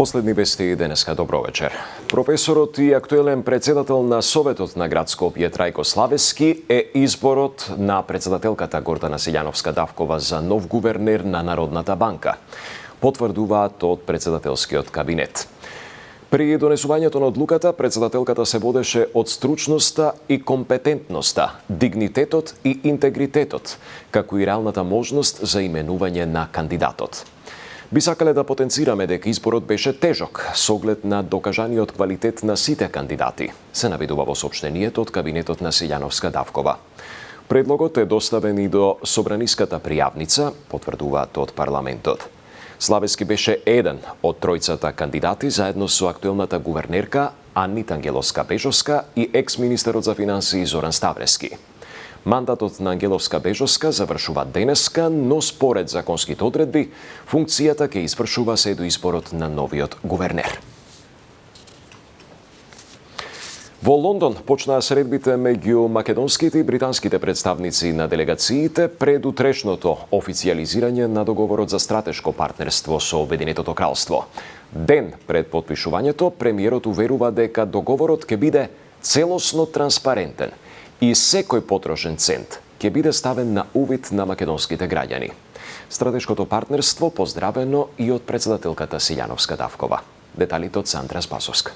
Последни вести денеска, добро вечер. Професорот и актуелен председател на Советот на градско опие Трајко Славески е изборот на председателката Гордана Силјановска-Давкова за нов гувернер на Народната банка. Потврдуваат од председателскиот кабинет. При донесувањето на одлуката, председателката се водеше од стручноста и компетентноста, дигнитетот и интегритетот, како и реалната можност за именување на кандидатот. Би сакале да потенцираме дека изборот беше тежок, со оглед на докажаниот квалитет на сите кандидати, се наведува во соопштението од кабинетот на Силјановска-Давкова. Предлогот е доставен и до собраниската пријавница, потврдуваат од парламентот. Славески беше еден од тројцата кандидати заедно со актуелната гувернерка Анита Ангеловска-Бежовска и екс-министерот за финансии Зоран Ставрески. Мандатот на Ангеловска-Бежовска завршува денеска, но според законските одредби, функцијата ќе извршува се до изборот на новиот гувернер. Во Лондон почнаа средбите меѓу македонските и британските представници на делегациите пред утрешното официјализирање на договорот за стратешко партнерство со Обединетото кралство. Ден пред потпишувањето, премиерот уверува дека договорот ќе биде целосно транспарентен и секој потрошен цент ќе биде ставен на увид на македонските граѓани. Стратешкото партнерство поздравено и од председателката Силјановска-Давкова. Деталите од Сандра Спасовска.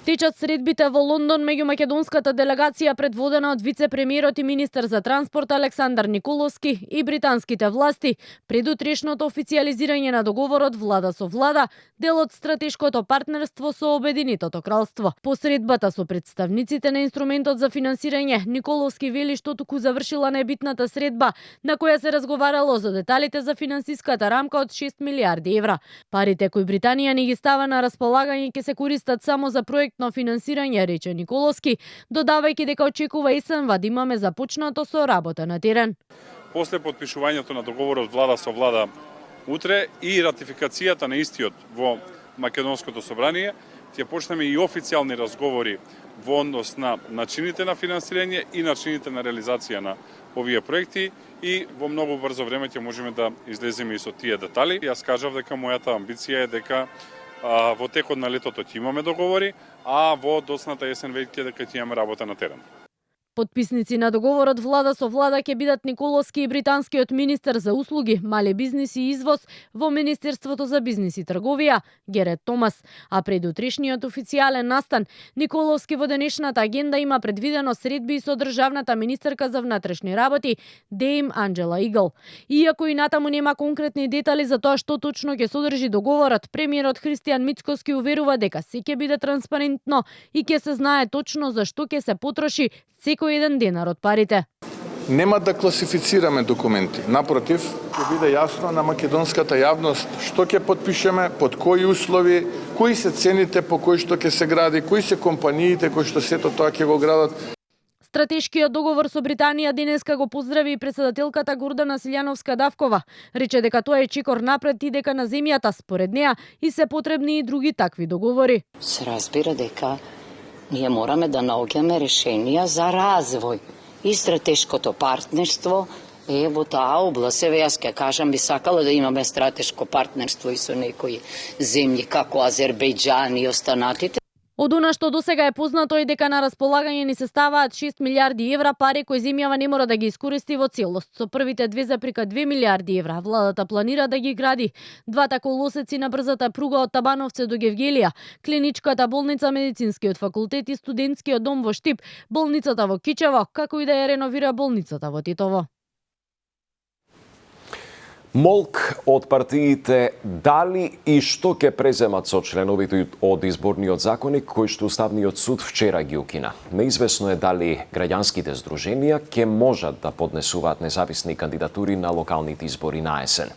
Течат средбите во Лондон меѓу македонската делегација предводена од вице-премиерот и министер за транспорт Александар Николовски и британските власти пред утрешното официјализирање на договорот влада со влада, дел од стратешкото партнерство со Обединетото кралство. По средбата со представниците на инструментот за финансирање, Николовски вели што туку завршила најбитната средба на која се разговарало за деталите за финансиската рамка од 6 милиарди евра. Парите кои Британија не ги става на располагање ќе се користат само за проектно финансирање, рече Николовски, додавајќи дека очекува есенва да имаме започнато со работа на терен. После потпишувањето на договорот влада со влада утре и ратификацијата на истиот во Македонското собрание, ќе почнеме и официјални разговори во однос на начините на финансирање и начините на реализација на овие проекти и во многу брзо време ќе можеме да излеземе и со тие детали. Јас кажав дека мојата амбиција е дека во текот на летото ќе имаме договори, а во доцната есен веќе дека ќе имаме работа на терен. Потписници на договорот влада со влада ќе бидат Николовски и британскиот министер за услуги, мали бизнис и извоз во Министерството за бизнис и трговија Герет Томас, а пред утрешниот официјален настан Николовски во денешната агенда има предвидено средби со државната министерка за внатрешни работи Дейм Анджела Игл. Иако и натаму нема конкретни детали за тоа што точно ќе содржи договорот, премиерот Христијан Мицкоски уверува дека се ќе биде транспарентно и ќе се знае точно за што ќе се потроши секој еден денар од парите. Нема да класифицираме документи. Напротив, ќе биде јасно на македонската јавност што ќе потпишеме, под кои услови, кои се цените по кои што ќе се гради, кои се компаниите кои што сето тоа ќе го градат. Стратешкиот договор со Британија денеска го поздрави и председателката Гордана Силјановска-Давкова. Рече дека тоа е чекор напред и дека на земјата според неа и се потребни и други такви договори. Се разбира дека ние мораме да наоѓаме решенија за развој и стратешкото партнерство е во таа област. Еве јас ќе кажам, би сакала да имаме стратешко партнерство и со некои земји како Азербејџан и останатите. Од она што досега е познато е дека на располагање ни се ставаат 6 милиарди евра пари кои земјава не мора да ги искористи во целост. Со првите 2,2 милиарди евра владата планира да ги гради двата колосеци на брзата пруга од Табановце до Гевгелија, клиничката болница, медицинскиот факултет и студентскиот дом во Штип, болницата во Кичево, како и да ја реновира болницата во Титово. Молк од партиите дали и што ќе преземат со членовите од изборниот законник кој што Уставниот суд вчера ги укина. Неизвестно е дали граѓанските здруженија ќе можат да поднесуваат независни кандидатури на локалните избори на есен.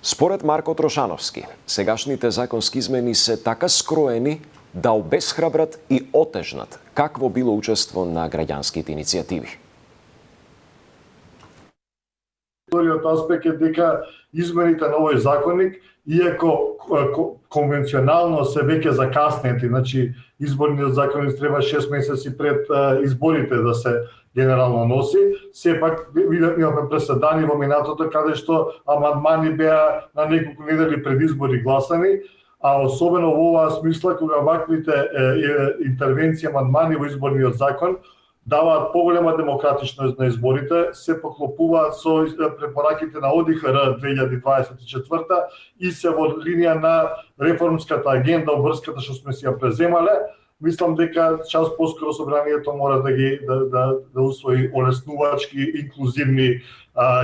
Според Марко Трошановски, сегашните законски измени се така скроени да обесхрабрат и отежнат какво било учество на граѓанските иницијативи. Вториот аспект е дека измените на овој законник, иако конвенционално се веќе закаснети, значи изборниот законник треба 6 месеци пред изборите да се генерално носи. Сепак имаме преседани во минатото каде што амандмани беа на неколку недели пред избори гласани, а особено во оваа смисла кога ваквите интервенции амандмани во изборниот закон даваат поголема демократичност на изборите, се поклопуваат со препораките на ОДИХР 2024 и се во линија на реформската агенда обврската што сме си ја преземале. Мислам дека час поскоро собранието мора да усвои олеснувачки, инклузивни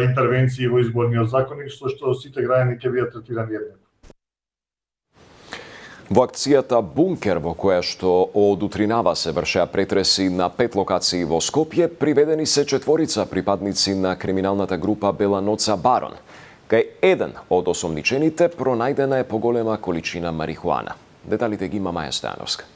интервенции во изборниот законник, што сите граѓани ќе бидат третирани еднакво. Во акцијата Бункер, во која што од утринава се вршеа претреси на 5 локации во Скопје, приведени се 4 припадници на криминалната група Беланоца Барон. Кај еден од осомничените пронајдена е поголема количина марихуана. Деталите ги има Маја Стојановска.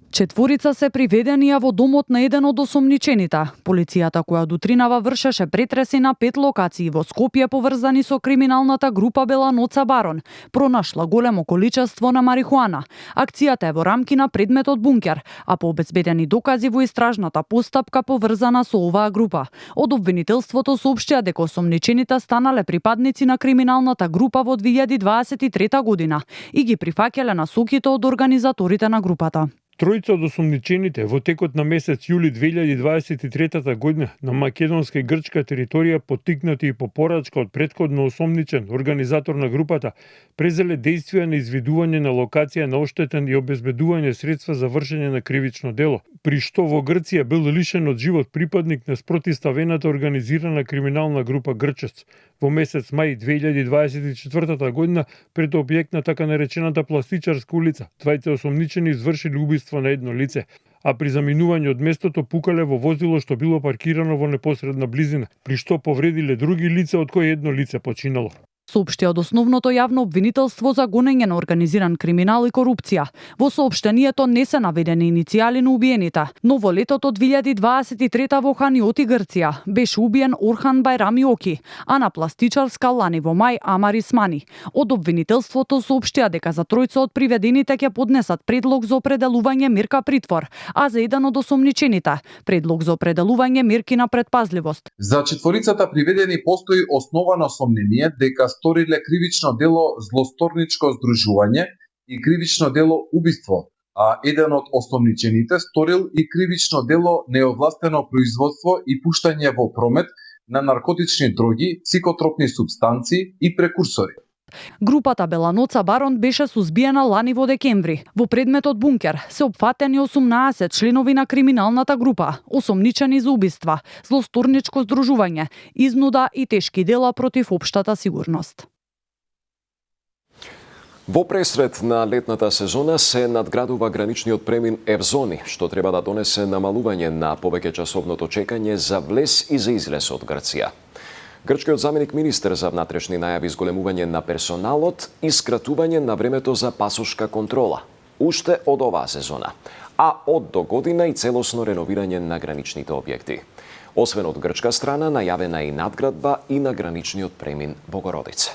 4 се приведени во домот на еден од осомничените. Полицијата која дутринава вршеше претреси на 5 локации во Скопје поврзани со криминалната група Беланоца Барон, пронашла големо количество на марихуана. Акцијата е во рамки на предметот Бункер, а по обезбедени докази во истражната постапка поврзана со оваа група. Од обвинителството соопштија дека осомничените станале припадници на криминалната група во 2023 година и ги прифаќале насоките од организаторите на групата. Тројца од осомничените во текот на месец јули 2023 година на македонска и грчка територија, поттикнати и по порачка од претходно осомничен организатор на групата, презеле действија на изведување на локација на оштетен и обезбедување средства за вршење на кривично дело, при што во Грција бил лишен од живот припадник на спротиставената организирана криминална група Грчец. Во месец мај 2024 година пред објект на така наречената Пластичарска улица, двајца осомничени извршили убиство на едно лице, а при заминување од местото пукале во возило што било паркирано во непосредна близина, при што повредиле други лица, од кои едно лице починало. Соопшти од основното јавно обвинителство за гонење на организиран криминал и корупција. Во соопштението не се наведени иницијали на убиените, но во летото 2023 во Ханиоти, Грција, беше убиен Орхан Байрами Оки, а на Пластичарска лани во мај Амар Исмани. Од обвинителството соопштија дека за тројца од приведените ќе поднесат предлог за определување мерка притвор, а за еден од осомничените предлог за определување мерки на предпазливост. За четворицата приведени постои основано сомнение дека сториле кривично дело злосторничко здружување и кривично дело убиство, а еден од осомничените сторил и кривично дело неовластено производство и пуштање во промет на наркотични дроги, психотропни супстанци и прекурсори. Групата Беланоца Барон беше сузбиена лани во декември. Во предметот Бункер се опфатени 18 членови на криминалната група, осомничени за убиства, злосторничко здружување, изнуда и тешки дела против општата сигурност. Во пресред на летната сезона се надградува граничниот премин Евзони, што треба да донесе намалување на повеќечасовното чекање за влез и за излез од Грција. Грчкиот заменик министер за внатрешни најави зголемување на персоналот и скратување на времето за пасошка контрола, уште од оваа сезона, а од до година и целосно реновирање на граничните објекти. Освен од грчка страна, најавена и надградба и на граничниот премин Богородице.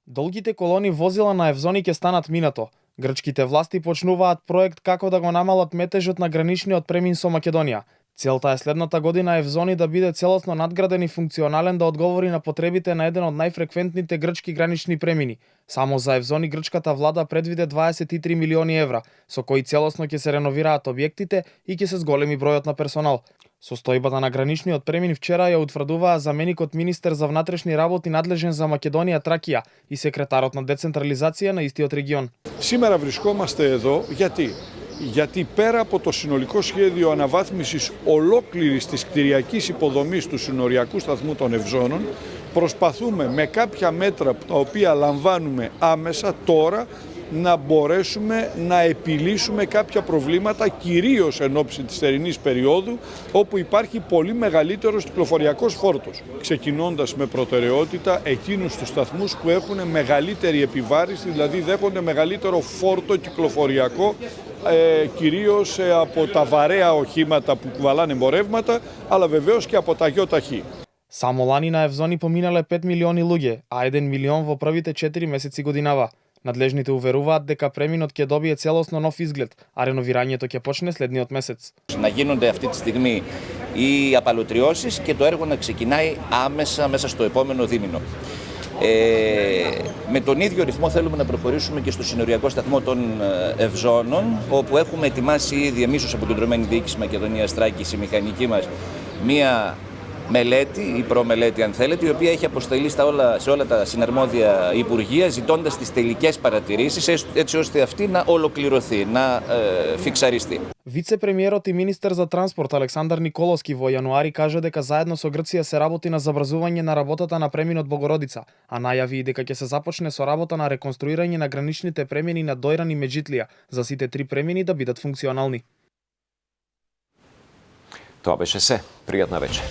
Долгите колони возила на Евзони ќе станат минато. Грчките власти почнуваат проект како да го намалат метежот на граничниот премин со Македонија. Целта е следната година Евзони да биде целосно надграден и функционален да одговори на потребите на еден од најфреквентните грчки гранични премини. Само за Евзони грчката влада предвиде 23 милиони евра, со кои целосно ќе се реновираат објектите и ќе се зголеми бројот на персонал. Состојбата на граничниот премин вчера ја утврдуваа заменикот министер за внатрешни работи надлежен за Македонија Тракија и секретарот на децентрализација на истиот регион. Σήμερα βρισκόμαστε εδώ γιατί πέρα από το συνολικό σχέδιο αναβάθμισης ολόκληρης της κτηριακής υποδομής του συνοριακού σταθμού των Ευζώνων, προσπαθούμε με κάποια μέτρα τα οποία λαμβάνουμε άμεσα τώρα να μπορέσουμε να επιλύσουμε κάποια προβλήματα, κυρίως εν ώψη της θερινής περίοδου, όπου υπάρχει πολύ μεγαλύτερος κυκλοφοριακός φόρτος. Ξεκινώντας με προτεραιότητα εκείνους τους σταθμούς που έχουν μεγαλύτερη επιβάρηση, δηλαδή δέχονται μεγαλύτερο φόρτο κυκλοφοριακό, κυρίως από τα βαρέα οχήματα που κουβαλάνε εμπορεύματα, αλλά βεβαίως και από τα γιοταχή. Само лани на Евзони поминале 5 милиони луѓе, а 1 милион во првите 4 месеци годинава. Надлежните уверуваат дека преминот ќе добие целосно нов изглед, а реновирањето ќе почне следниот месец. Να γίνονται αυτή τη στιγμή οι απαλωτριώσεις και το έργο να ξεκινάει άμεσα μέσα στο επόμενο δίμηνο. Με τον ίδιο ρυθμό θέλουμε να προχωρήσουμε και στο συνοριακό σταθμό των Ευζώνων, όπου έχουμε ετοιμάσει ήδη εμείς ως αποκεντρωμένη διοίκηση Μακεδονίας Θράκης, η μηχανική μας, μία μελέτη, η προμελέτη αν θέλετε, η οποία έχει αποστελεί σε όλα τα συναρμόδια υπουργεία, ζητώντας τις τελικές παρατηρήσεις, έτσι ώστε αυτή να ολοκληρωθεί, να φιξαριστεί. Вице-премиерот и министер за транспорт Александар Николовски во јануари кажа дека заедно со Грција се работи на забрзување на работата на преминот Богородица, а најави и дека ќе се започне со работа на реконструирање на граничните премини на Дојран и Меджитлија, за сите три премини да бидат функционални. Тоа беше се. Пријатна вечер.